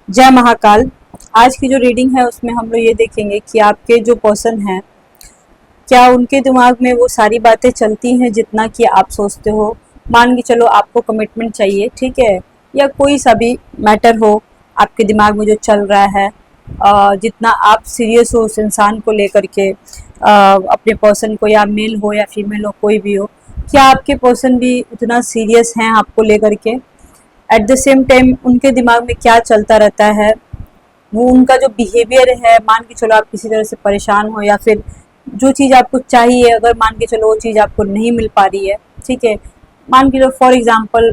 जय महाकाल। आज की जो रीडिंग है उसमें हम लोग ये देखेंगे कि आपके जो पर्सन हैं, क्या उनके दिमाग में वो सारी बातें चलती हैं जितना कि आप सोचते हो। मान के चलो आपको कमिटमेंट चाहिए, ठीक है, या कोई सा भी मैटर हो आपके दिमाग में जो चल रहा है, जितना आप सीरियस हो उस इंसान को लेकर के, अपने पर्सन को, या मेल हो या फीमेल हो, कोई भी हो, क्या आपके पर्सन भी उतना सीरियस हैं आपको लेकर के। एट द सेम टाइम उनके दिमाग में क्या चलता रहता है, वो उनका जो बिहेवियर है, मान के चलो आप किसी तरह से परेशान हो या फिर जो चीज़ आपको चाहिए, अगर मान के चलो वो चीज़ आपको नहीं मिल पा रही है, ठीक है, मान के चलो फॉर एग्जांपल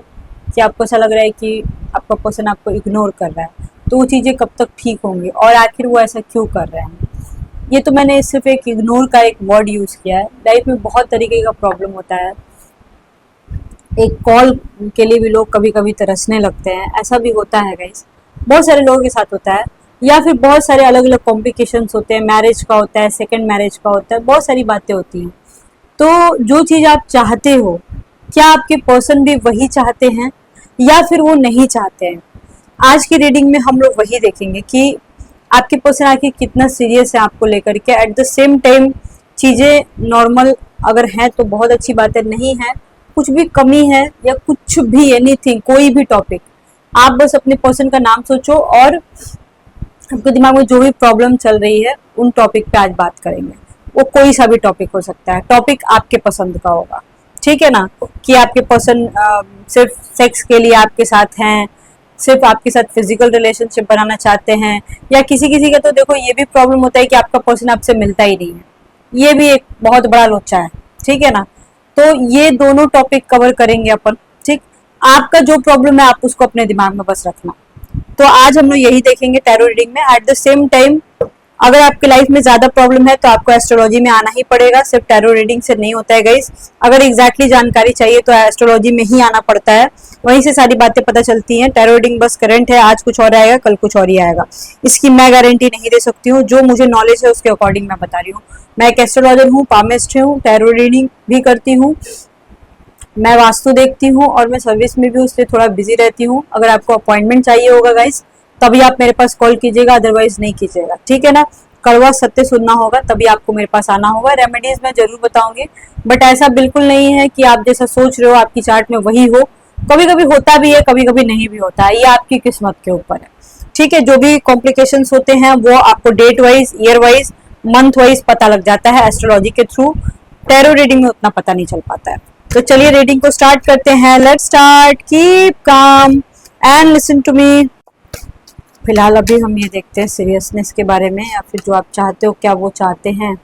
कि आपको ऐसा लग रहा है कि आपका पर्सन आपको इग्नोर कर रहा है, तो वो चीज़ें कब तक ठीक होंगी और आखिर वो ऐसा क्यों कर रहे हैं। ये तो मैंने सिर्फ एक इग्नोर का एक वर्ड यूज़ किया है। लाइफ में बहुत तरीके का प्रॉब्लम होता है। एक कॉल के लिए भी लोग कभी कभी तरसने लगते हैं, ऐसा भी होता है गाइस, बहुत सारे लोगों के साथ होता है। या फिर बहुत सारे अलग अलग कॉम्प्लिकेशंस होते हैं, मैरिज का होता है, सेकंड मैरिज का होता है, बहुत सारी बातें होती हैं। तो जो चीज़ आप चाहते हो, क्या आपके पर्सन भी वही चाहते हैं या फिर वो नहीं चाहते हैं। आज की रीडिंग में हम लोग वही देखेंगे कि आपके पर्सन आखिर कितना सीरियस है आपको लेकर के। एट द सेम टाइम चीज़ें नॉर्मल अगर हैं तो बहुत अच्छी बात है, नहीं है कुछ भी कमी है या कुछ भी एनीथिंग, कोई भी टॉपिक, आप बस अपने पर्सन का नाम सोचो और आपके दिमाग में जो भी प्रॉब्लम चल रही है उन टॉपिक पे आज बात करेंगे। वो कोई सा भी टॉपिक हो सकता है, टॉपिक आपके पसंद का होगा, ठीक है ना। कि आपके पर्सन सिर्फ सेक्स के लिए आपके साथ हैं, सिर्फ आपके साथ फिजिकल रिलेशनशिप बनाना चाहते हैं, या किसी किसी का तो देखो ये भी प्रॉब्लम होता है कि आपका पर्सन आपसे मिलता ही नहीं है। ये भी एक बहुत बड़ा लोचा है, ठीक है ना। तो ये दोनों टॉपिक कवर करेंगे अपन, ठीक। आपका जो प्रॉब्लम है आप उसको अपने दिमाग में बस रखना। तो आज हम लोग यही देखेंगे टैरो रीडिंग में। एट द सेम टाइम अगर आपके लाइफ में ज्यादा प्रॉब्लम है तो आपको एस्ट्रोलॉजी में आना ही पड़ेगा, सिर्फ टैरो रीडिंग से नहीं होता है गाइस। अगर एग्जैक्टली जानकारी चाहिए तो एस्ट्रोलॉजी में ही आना पड़ता है, वहीं से सारी बातें पता चलती हैं। टैरो रीडिंग बस करंट है, आज कुछ और आएगा कल कुछ और ही आएगा, इसकी मैं गारंटी नहीं दे सकती हूँ। जो मुझे नॉलेज है उसके अकॉर्डिंग मैं बता रही हूँ। मैं एक एस्ट्रोलॉजर हूँ, पामिस्ट हूँ, टैरो रीडिंग भी करती हूँ, मैं वास्तु देखती हूँ और मैं सर्विस में भी उससे थोड़ा बिजी रहती हूँ। अगर आपको अपॉइंटमेंट चाहिए होगा गाइस तभी आप मेरे पास कॉल कीजिएगा, अदरवाइज नहीं कीजिएगा, ठीक है ना। कड़वा सत्य सुनना होगा तभी आपको मेरे पास आना होगा। रेमेडीज मैं जरूर बताऊंगी, बट ऐसा बिल्कुल नहीं है कि आप जैसा सोच रहे हो आपकी चार्ट में वही हो। कभी कभी होता भी है, कभी कभी नहीं भी होता है, ये आपकी किस्मत के ऊपर है, ठीक है। जो भी कॉम्प्लिकेशंस होते हैं वो आपको date wise, year wise, month wise पता लग जाता है एस्ट्रोलॉजी के थ्रू। टैरो रीडिंग में उतना पता नहीं चल पाता है। तो चलिए रीडिंग को स्टार्ट करते हैं। Let's start. Keep calm and listen to me. फिलहाल अभी हम ये देखते हैं सीरियसनेस के बारे में, या फिर जो आप चाहते हो क्या वो चाहते हैं।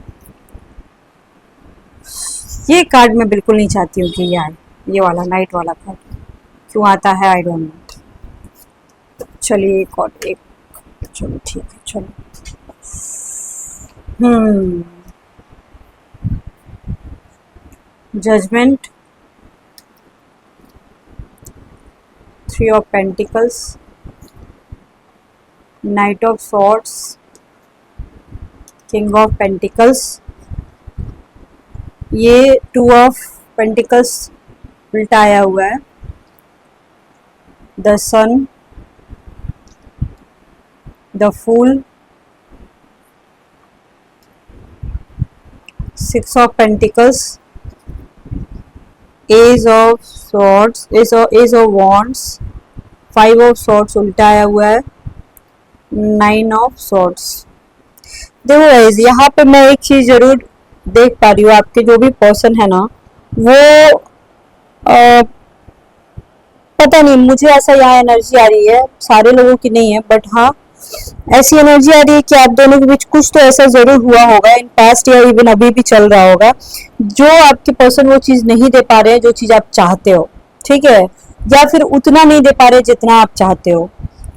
ये कार्ड मैं बिल्कुल नहीं चाहती हूँ कि ये आए, ये वाला नाइट वाला कार्ड क्यों आता है आई डोंट नो। चलिए एक और एक, चलो ठीक है, चलो। Judgement, three of pentacles, knight of swords, king of pentacles, ये टू ऑफ पेंटिकल्स उल्टा आया हुआ है, the sun, the fool, six of pentacles, ace of swords, ace of wands, five of swords उल्टा आया हुआ है, नाइन ऑफ सॉर्ड्स। देखो गाइस, यहाँ पे मैं एक चीज जरूर देख पा रही हूँ, आपके जो भी पर्सन है ना वो पता नहीं, मुझे ऐसा यहाँ एनर्जी आ रही है, सारे लोगों की नहीं है बट हाँ ऐसी एनर्जी आ रही है कि आप दोनों के बीच कुछ तो ऐसा जरूर हुआ होगा इन पास्ट, या इवन अभी भी चल रहा होगा, जो आपके पर्सन वो चीज नहीं दे पा रहे हैं जो चीज आप चाहते हो, ठीक है। या फिर उतना नहीं दे पा रहे जितना आप चाहते हो,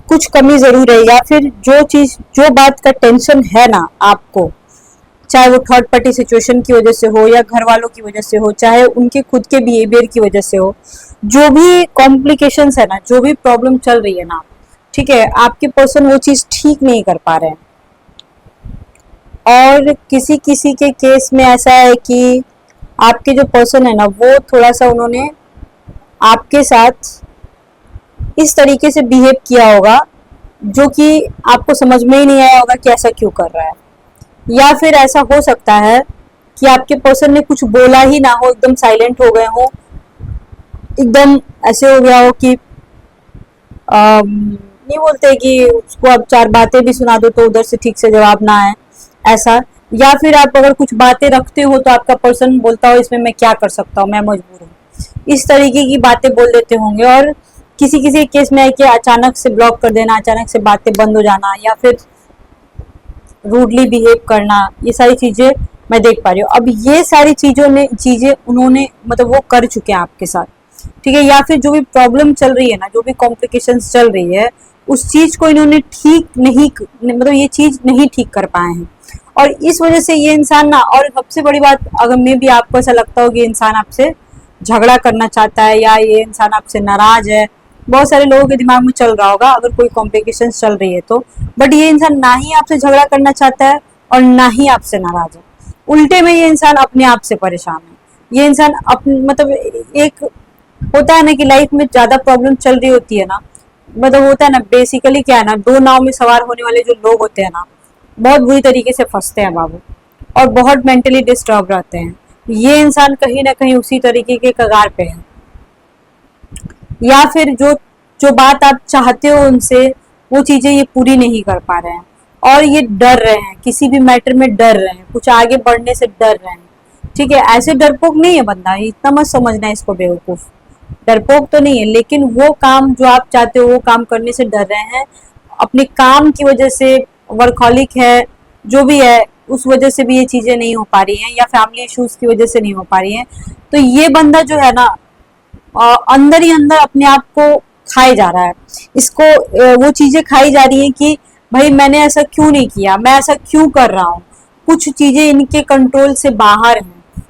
कुछ कमी जरूर है। या फिर जो चीज, जो बात का टेंशन है ना आपको, चाहे वो थर्ड पार्टी सिचुएशन की वजह से हो या घर वालों की वजह से हो, चाहे उनके खुद के बिहेवियर की वजह से हो, जो भी कॉम्प्लिकेशंस है ना, जो भी प्रॉब्लम चल रही है ना, ठीक है, आपके पर्सन वो चीज ठीक नहीं कर पा रहे हैं। और किसी किसी के केस में ऐसा है कि आपके जो पर्सन है ना वो थोड़ा सा उन्होंने आपके साथ इस तरीके से बिहेव किया होगा जो कि आपको समझ में ही नहीं आया होगा कि ऐसा क्यों कर रहा है। या फिर ऐसा हो सकता है कि आपके पर्सन ने कुछ बोला ही ना हो, एकदम साइलेंट हो गए हो, एकदम ऐसे हो गया हो कि नहीं बोलते कि उसको अब चार बातें भी सुना दो तो उधर से ठीक से जवाब ना आए, ऐसा। या फिर आप अगर कुछ बातें रखते हो तो आपका पर्सन बोलता हो इसमें मैं क्या कर सकता हूँ, मैं मजबूर हूँ, इस तरीके की बातें बोल देते होंगे। और किसी किसी केस में है कि अचानक से ब्लॉक कर देना, अचानक से बातें बंद हो जाना, या फिर रूडली बिहेव करना, ये सारी चीजें मैं देख पा रही हूँ। अब ये सारी चीजें उन्होंने मतलब वो कर चुके हैं आपके साथ, ठीक है। या फिर जो भी प्रॉब्लम चल रही है ना, जो भी कॉम्प्लिकेशंस चल रही है, उस चीज को इन्होंने ठीक नहीं, मतलब ये चीज नहीं ठीक कर पाए हैं। और इस वजह से ये इंसान ना, और सबसे बड़ी बात, अगर मे भी आपको ऐसा लगता हो कि इंसान आपसे झगड़ा करना चाहता है या ये इंसान आपसे नाराज है, बहुत सारे लोगों के दिमाग में चल रहा होगा अगर कोई कॉम्प्लिकेशन चल रही है तो। बट ये इंसान ना ही आपसे झगड़ा करना चाहता है और ना ही आपसे नाराज है, उल्टे में ये इंसान अपने आप से परेशान है। ये इंसान अपने मतलब एक होता है ना कि लाइफ में ज्यादा प्रॉब्लम चल रही होती है ना, मतलब होता है ना, बेसिकली क्या है ना, दो नाव में सवार होने वाले जो लोग होते हैं ना, बहुत बुरी तरीके से फंसते हैं बाबू, और बहुत मेंटली डिस्टर्ब रहते हैं। ये इंसान कहीं ना कहीं उसी तरीके के कगार पे है। या फिर जो जो बात आप चाहते हो उनसे, वो चीजें ये पूरी नहीं कर पा रहे हैं, और ये डर रहे हैं, किसी भी मैटर में डर रहे हैं, कुछ आगे बढ़ने से डर रहे हैं, ठीक है। ऐसे डरपोक नहीं है बंदा, इतना मत समझना इसको बेवकूफ, डरपोक तो नहीं है, लेकिन वो काम जो आप चाहते हो वो काम करने से डर रहे हैं, अपने काम की वजह से, वर्कहॉलिक है जो भी है, उस वजह से भी ये चीजें नहीं हो पा रही हैं, या फैमिली इश्यूज की वजह से नहीं हो पा रही हैं। तो ये बंदा जो है ना, अंदर ही अंदर अपने आप को खाए जा रहा है, इसको वो चीजें खाई जा रही हैं कि भाई मैंने ऐसा क्यों नहीं किया, मैं ऐसा क्यों कर रहा हूँ। कुछ चीजें इनके कंट्रोल से बाहर हैं,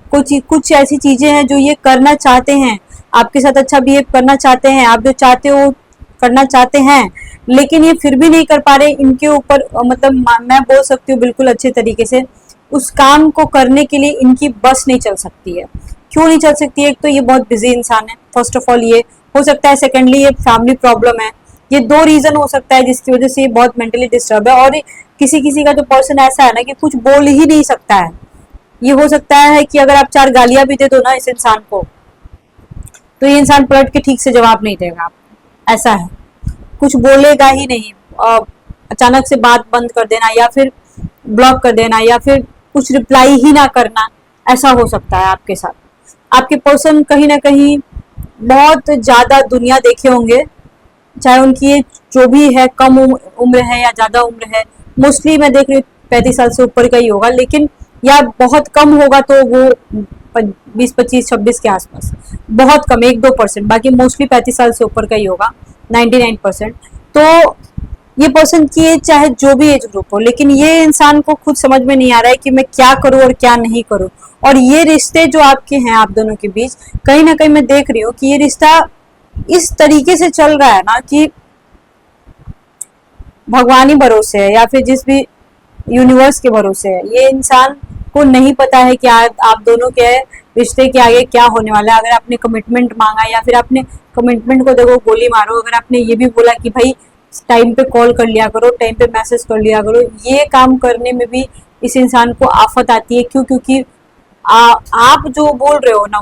कुछ ऐसी चीजें हैं जो ये करना चाहते हैं, आपके साथ अच्छा बिहेव करना चाहते हैं, आप जो चाहते हो करना चाहते हैं, लेकिन ये फिर भी नहीं कर पा रहे। इनके ऊपर मतलब मैं बोल सकती हूँ बिल्कुल अच्छे तरीके से, उस काम को करने के लिए इनकी बस नहीं चल सकती है। क्यों नहीं चल सकती है? एक तो ये बहुत बिजी इंसान है, फर्स्ट ऑफ ऑल ये हो सकता है, सेकेंडली ये फैमिली प्रॉब्लम है। ये दो रीजन हो सकता है जिसकी वजह से ये बहुत मेंटली डिस्टर्ब है। और किसी किसी का जो पर्सन ऐसा है ना कि कुछ बोल ही नहीं सकता है, ये हो सकता है कि अगर आप चार गालियां भी दे दो ना इस इंसान को, तो ये इंसान पलट के ठीक से जवाब नहीं देगा आपको, ऐसा है, कुछ बोलेगा ही नहीं। अचानक से बात बंद कर देना, या फिर ब्लॉक कर देना, या फिर कुछ रिप्लाई ही ना करना, ऐसा हो सकता है आपके साथ। आपके पर्सन कहीं ना कहीं बहुत ज्यादा दुनिया देखे होंगे, चाहे उनकी ये जो भी है कम उम्र है या ज्यादा उम्र है, मोस्टली मैं देख रही हूँ 35 साल से ऊपर का ही होगा, लेकिन या बहुत कम होगा तो वो 20, 25, 26 के आसपास, बहुत कम 1-2%, बाकी मोस्टली 35 साल से ऊपर का ही होगा 99%। तो ये पर्सन की एज चाहे जो भी एज ग्रुप हो, लेकिन ये इंसान को खुद समझ में नहीं आ रहा है कि मैं क्या करूं और क्या नहीं करूं। और ये रिश्ते जो आपके हैं आप दोनों के बीच, कहीं ना कहीं मैं देख रही हूँ कि ये रिश्ता इस तरीके से चल रहा है ना कि भगवानी भरोसे है या फिर जिस भी यूनिवर्स के भरोसे है। ये इंसान को नहीं पता है कि आप दोनों के रिश्ते के आगे क्या होने वाला है। अगर आपने कमिटमेंट मांगा, या फिर आपने कमिटमेंट को देखो गोली मारो, अगर आपने ये भी बोला कि भाई टाइम पे कॉल कर लिया करो, टाइम पे मैसेज कर लिया करो, ये काम करने में भी इस इंसान को आफत आती है। क्यों? क्योंकि आप जो बोल रहे हो ना,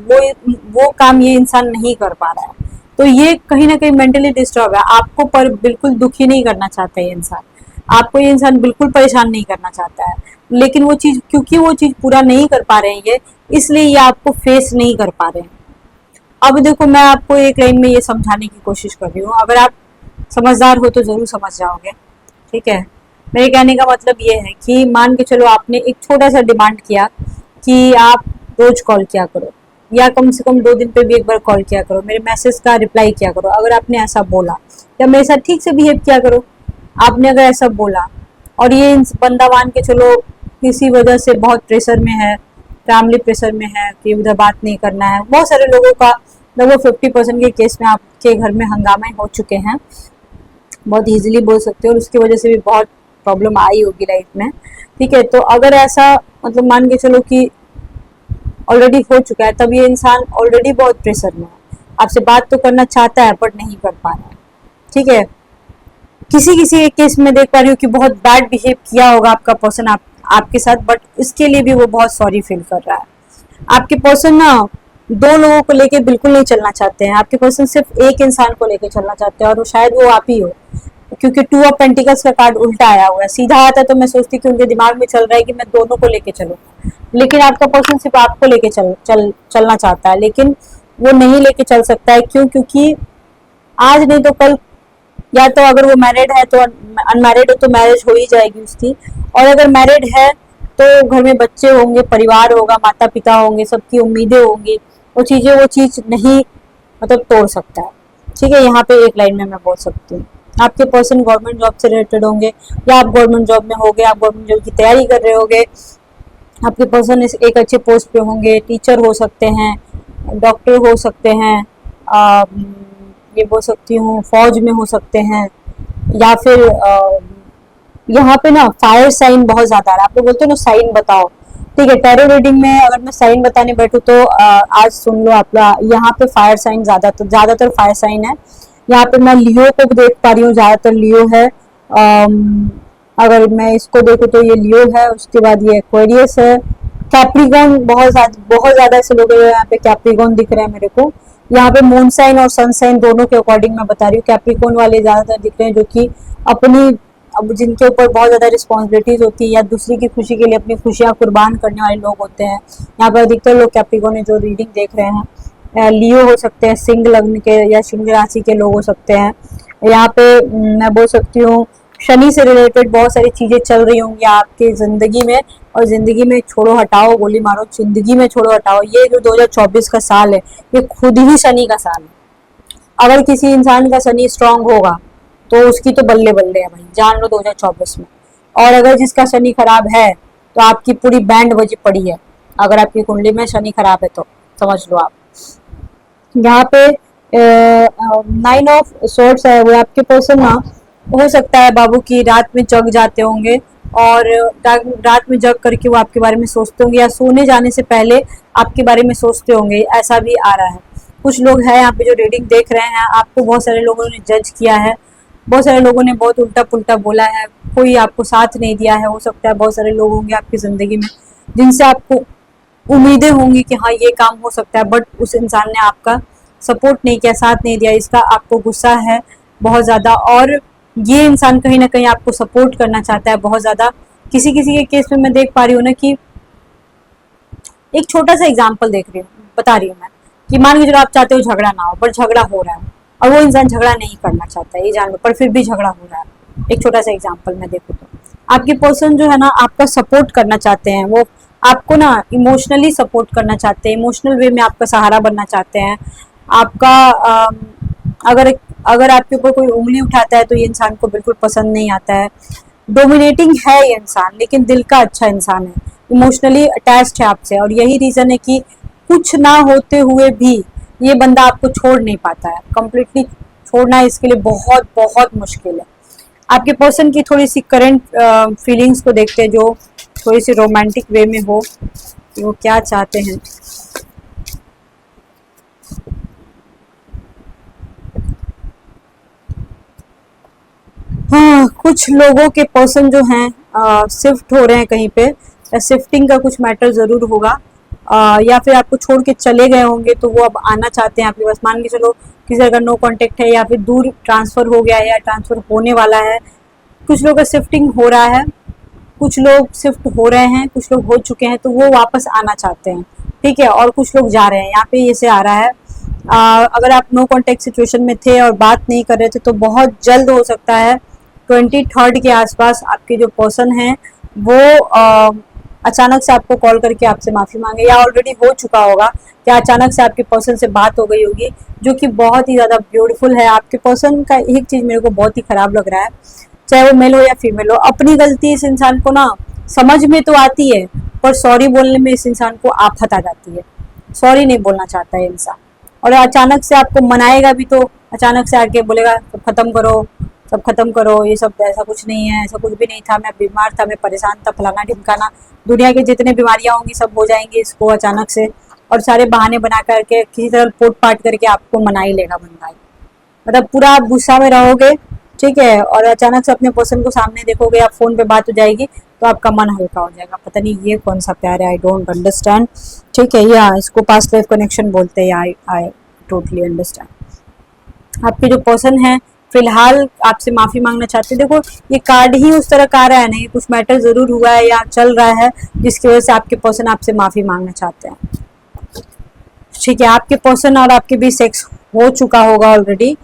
वो काम ये इंसान नहीं कर पा रहा है। तो ये कहीं ना कहीं मेंटली डिस्टर्ब है, आपको पर बिल्कुल दुखी नहीं करना चाहता ये इंसान, आपको ये इंसान बिल्कुल परेशान नहीं करना चाहता है, लेकिन वो चीज, क्योंकि वो चीज पूरा नहीं कर पा रहे हैं ये, इसलिए ये आपको फेस नहीं कर पा रहे हैं। अब देखो, मैं आपको एक लाइन में ये समझाने की कोशिश कर रही हूँ, अगर आप समझदार हो तो जरूर समझ जाओगे, ठीक है। मेरे कहने का मतलब ये है कि मान के चलो आपने एक छोटा सा डिमांड किया कि आप रोज कॉल किया करो, या कम से कम 2 दिन पे भी एक बार कॉल किया करो, मेरे मैसेज का रिप्लाई किया करो। अगर आपने ऐसा बोला, या मेरे साथ ठीक से बिहेव किया करो, आपने अगर ऐसा बोला, और ये बंदा मान के चलो किसी वजह से बहुत प्रेशर में है, फैमिली प्रेशर में है कि उधर बात नहीं करना है, बहुत सारे लोगों का लगभग 50% के केस में आपके घर में हंगामे हो चुके हैं, बहुत इजीली बोल सकते हो, और उसकी वजह से भी बहुत प्रॉब्लम आई होगी लाइफ में, ठीक है। तो अगर ऐसा मतलब मान के चलो कि ऑलरेडी हो चुका है, तब ये इंसान ऑलरेडी बहुत प्रेशर में है, आपसे बात तो करना चाहता है बट नहीं कर पा रहा है, ठीक है। किसी किसी एक केस में देख पा रही हूँ कि बहुत बैड बिहेव किया होगा आपका पर्सन आपके साथ, बट इसके लिए भी वो बहुत सॉरी फील कर रहा है। आपके पर्सन ना दो लोगों को लेके बिल्कुल नहीं चलना चाहते हैं, आपके पर्सन सिर्फ एक इंसान को लेके चलना चाहते हैं, और वो शायद वो आप ही हो, क्योंकि 2 ऑफ पेंटिकल्स का कार्ड उल्टा आया हुआ है। सीधा आता तो मैं सोचती कि उनके दिमाग में चल रहा है कि मैं दोनों को लेके चलूं, लेकिन आपका पर्सन सिर्फ आपको लेके चलना चाहता है, लेकिन वो नहीं लेके चल सकता है। क्यों? क्योंकि आज नहीं तो कल, या तो अगर वो मैरिड है तो अनमैरिड हो तो मैरिज हो ही जाएगी उसकी, और अगर मैरिड है तो घर में बच्चे होंगे, परिवार होगा, माता पिता होंगे, सबकी उम्मीदें होंगी, वो चीज नहीं मतलब तोड़ सकता है। ठीक है, यहाँ पे एक लाइन में मैं बोल सकती हूँ। आपके पर्सन गवर्नमेंट जॉब से रिलेटेड होंगे, या आप गवर्नमेंट जॉब में होंगे, आप गवर्नमेंट जॉब की तैयारी कर रहे होंगे, आपके पर्सन एक अच्छे पोस्ट पे होंगे, टीचर हो सकते हैं, डॉक्टर हो सकते हैं, ये बोल सकती हूँ फौज में हो सकते हैं, या फिर यहाँ पे ना फायर साइन बहुत ज्यादा आ रहा है। आप लोग बोलते हो ना साइन बताओ, ठीक है, टैरो रीडिंग में अगर मैं साइन बताने बैठू तो आज सुन लो आप लोग, यहाँ पे फायर साइन ज्यादातर फायर साइन है। यहाँ पे मैं लियो को देख पा रही हूँ, ज्यादातर लियो है। अगर मैं इसको देखूँ तो ये लियो है, उसके बाद ये एक्वेरियस है, कैप्रिकॉन बहुत ज्यादा ऐसे लोग हैं यहाँ पे कैप्रिकॉन दिख रहे हैं मेरे को। यहाँ पे मून साइन और सन साइन दोनों के अकॉर्डिंग मैं बता रही हूँ, कैप्रिकॉन वाले ज्यादातर दिख रहे हैं जो कि अपनी अब जिनके ऊपर बहुत ज्यादा रिस्पॉन्सिबिलिटीज होती है, या दूसरी की खुशी के लिए अपनी खुशियां कुर्बान करने वाले लोग होते हैं। यहाँ पर अधिकतर लोग कैप्रिकॉन है जो रीडिंग देख रहे हैं। लियो हो सकते हैं, सिंह लग्न के या सिंह राशि के लोग हो सकते हैं। यहाँ पे मैं बोल सकती हूँ शनि से रिलेटेड बहुत सारी चीजें चल रही होंगी आपकी जिंदगी में, और जिंदगी में छोड़ो हटाओ गोली मारो, जिंदगी में छोड़ो हटाओ, ये जो 2024 का साल है ये खुद ही शनि का साल है। अगर किसी इंसान का शनि स्ट्रांग होगा तो उसकी तो बल्ले बल्ले है भाई, जान लो 2024 में। और अगर जिसका शनि खराब है तो आपकी पूरी बैंड बजी पड़ी है। अगर आपकी कुंडली में शनि खराब है तो समझ लो आप। यहाँ पे 9 ऑफ सोर्ट्स है, वो आपके पर्सन ना हो सकता है बाबू की रात में जग जाते होंगे, और रात में जग करके वो आपके बारे में सोचते होंगे, या सोने जाने से पहले आपके बारे में सोचते होंगे, ऐसा भी आ रहा है। कुछ लोग हैं यहाँ पे जो रीडिंग देख रहे हैं, आपको बहुत सारे लोगों ने जज किया है, बहुत सारे लोगों ने बहुत उल्टा पुल्टा बोला है, कोई आपको साथ नहीं दिया है। हो सकता है बहुत सारे लोग होंगे आपकी जिंदगी में जिनसे आपको उम्मीदें होंगी कि हाँ ये काम हो सकता है, बट उस इंसान ने आपका सपोर्ट नहीं किया, साथ नहीं दिया, इसका आपको गुस्सा है बहुत ज्यादा। और ये इंसान कहीं ना कहीं आपको सपोर्ट करना चाहता है बहुत ज्यादा। किसी किसी के केस में मैं देख पा रही हूँ ना कि एक छोटा सा एग्जाम्पल बता रही हूँ मैं, कि मान के चलो आप चाहते हो झगड़ा ना हो, पर झगड़ा हो रहा है, और वो इंसान झगड़ा नहीं करना चाहता है, ये जान लो, पर फिर भी झगड़ा हो रहा है। एक छोटा सा एग्जांपल मैं देखूँ तो आपके पर्सन जो है ना आपका सपोर्ट करना चाहते हैं, वो आपको ना इमोशनली सपोर्ट करना चाहते हैं, इमोशनल वे में आपका सहारा बनना चाहते हैं। आपका अगर अगर आपके ऊपर कोई उंगली उठाता है तो ये इंसान को बिल्कुल पसंद नहीं आता है। डोमिनेटिंग है ये इंसान, लेकिन दिल का अच्छा इंसान है, इमोशनली अटैच्ड है आपसे, और यही रीजन है कि कुछ ना होते हुए भी ये बंदा आपको छोड़ नहीं पाता है। कंप्लीटली छोड़ना इसके लिए बहुत बहुत मुश्किल है। आपके पर्सन की थोड़ी सी करंट फीलिंग्स को देखते हैं, जो थोड़ी सी रोमांटिक वे में हो, कि वो क्या चाहते हैं। हाँ, कुछ लोगों के पर्सन जो हैं शिफ्ट हो रहे हैं कहीं पे, शिफ्टिंग का कुछ मैटर जरूर होगा, या फिर आपको छोड़ के चले गए होंगे तो वो अब आना चाहते हैं आपके पास। मान के चलो किसी अगर नो कांटेक्ट है, या फिर दूर ट्रांसफर हो गया है, या ट्रांसफर होने वाला है। कुछ लोग का शिफ्टिंग हो रहा है, कुछ लोग शिफ्ट हो रहे हैं, कुछ लोग हो चुके हैं, तो वो वापस आना चाहते हैं, ठीक है। और कुछ लोग जा रहे हैं, यहाँ पे ये से आ रहा है। अगर आप नो कांटेक्ट सिचुएशन में थे और बात नहीं कर रहे थे तो बहुत जल्द हो सकता है 23 के आसपास आपके जो पर्सन हैं वो अचानक से आपको कॉल करके आपसे माफी मांगे, या ऑलरेडी हो चुका होगा कि अचानक से आपके पर्सन से बात हो गई होगी, जो कि बहुत ही ज्यादा ब्यूटीफुल है। आपके पर्सन का एक चीज मेरे को बहुत ही खराब लग रहा है, चाहे वो मेल हो या फीमेल हो, अपनी गलती इस इंसान को ना समझ में तो आती है, पर सॉरी बोलने में इस इंसान को आफत आ जाती है। सॉरी नहीं बोलना चाहता है इंसान, और अचानक से आपको मनाएगा भी तो अचानक से आके बोलेगा सब खत्म करो, सब खत्म करो, ये सब ऐसा कुछ नहीं है, ऐसा कुछ भी नहीं था, मैं बीमार था, मैं परेशान था, फलाना ढिमकाना, दुनिया के जितने बीमारियां होंगी सब हो जाएंगी इसको अचानक से, और सारे बहाने बना करके किसी तरह पोट पाट करके आपको मना ही लेगा बंदा। मतलब पूरा आप गुस्सा में रहोगे, ठीक है, और अचानक से अपने पर्सन को सामने देखोगे, आप फोन पे बात हो जाएगी तो आपका मन हल्का हो जाएगा, पता नहीं ये कौन सा प्यार है, आई डोंट अंडरस्टैंड। ठीक है, या इसको पास्ट लाइफ कनेक्शन बोलते हैं, आई टोटली अंडरस्टैंड। आपके जो पर्सन है फिलहाल आपसे माफी मांगना चाहते हैं। देखो ये कार्ड ही उस तरह का आ रहा है, नहीं कुछ मैटर जरूर हुआ है या चल रहा है जिसकी वजह से आपके पर्सन आपसे माफी मांगना चाहते हैं। ठीक है, आपके पर्सन और आपके बीच सेक्स हो चुका होगा ऑलरेडी,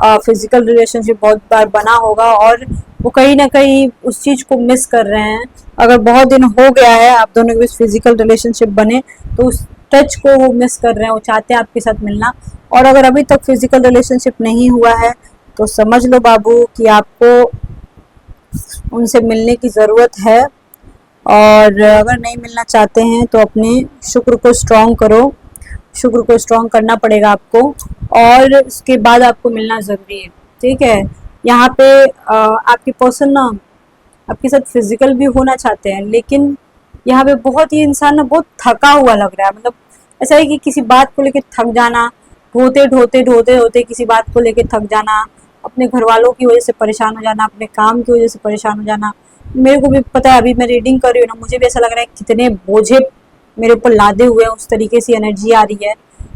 फिजिकल रिलेशनशिप बहुत बार बना होगा और वो कहीं ना कहीं उस चीज को मिस कर रहे हैं। अगर बहुत दिन हो गया है आप दोनों के बीच फिजिकल रिलेशनशिप बने तो उस टच को वो मिस कर रहे हैं, वो चाहते हैं आपके साथ मिलना। और अगर अभी तक फिजिकल रिलेशनशिप नहीं हुआ है तो समझ लो बाबू कि आपको उनसे मिलने की ज़रूरत है। और अगर नहीं मिलना चाहते हैं तो अपने शुक्र को स्ट्रॉन्ग करो, शुक्र को स्ट्रॉन्ग करना पड़ेगा आपको और उसके बाद आपको मिलना ज़रूरी है। ठीक है, यहाँ पे आपके पर्सन ना आपके साथ फिजिकल भी होना चाहते हैं, लेकिन यहाँ पे बहुत ही इंसान ना बहुत थका हुआ लग रहा है। मतलब ऐसा है कि किसी बात को लेके थक जाना, ढोते ढोते ढोते ढोते किसी बात को लेके थक जाना, अपने घर वालों की वजह से परेशान हो जाना, अपने काम की वजह से परेशान हो जाना। मेरे को भी पता है, अभी मैं रीडिंग कर रही हूँ ना, मुझे भी ऐसा लग रहा है कितने बोझे मेरे ऊपर लादे हुए हैं, उस तरीके से एनर्जी आ रही है।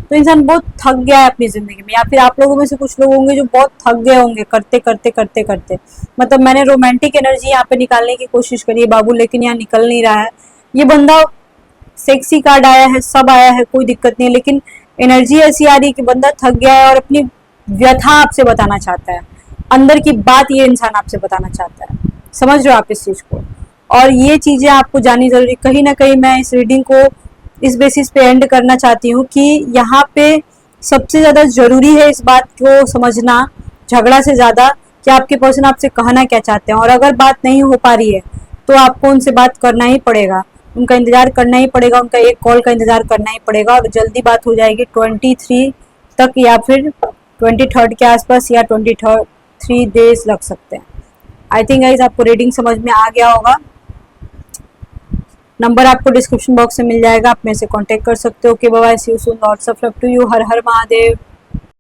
तो इंसान बहुत थक गया है अपनी जिंदगी में, या फिर आप लोगों में से कुछ लोग होंगे जो बहुत थक गए होंगे करते करते करते करते। मतलब मैंने रोमांटिक एनर्जी यहाँ पे निकालने की कोशिश करी है बाबू, लेकिन यहाँ निकल नहीं रहा है। ये बंदा सेक्सी कार्ड आया है, सब आया है, कोई दिक्कत नहीं है, लेकिन एनर्जी ऐसी आ रही है कि बंदा थक गया है और अपनी व्यथा आपसे बताना चाहता है, अंदर की बात ये इंसान आपसे बताना चाहता है। समझ रहे हो आप इस चीज को? और ये चीजें आपको जाननी जरूरी। कहीं ना कहीं मैं इस रीडिंग को इस बेसिस पे एंड करना चाहती हूँ कि यहाँ पे सबसे ज्यादा जरूरी है इस बात को समझना, झगड़ा से ज्यादा, कि आपके पर्सन आपसे कहना क्या चाहते हैं। और अगर बात नहीं हो पा रही है तो आपको उनसे बात करना ही पड़ेगा, उनका इंतजार करना ही पड़ेगा, उनका एक कॉल का इंतजार करना ही पड़ेगा और जल्दी बात हो जाएगी 23 तक या फिर 23 के आसपास, या 23 डेज लग सकते हैं। आई थिंक गाइस आपको रीडिंग समझ में आ गया होगा। नंबर आपको डिस्क्रिप्शन बॉक्स में मिल जाएगा, आप मेरे से कांटेक्ट कर सकते हो। Okay bye, see you soon, lots of love to you. Har Har Mahadev.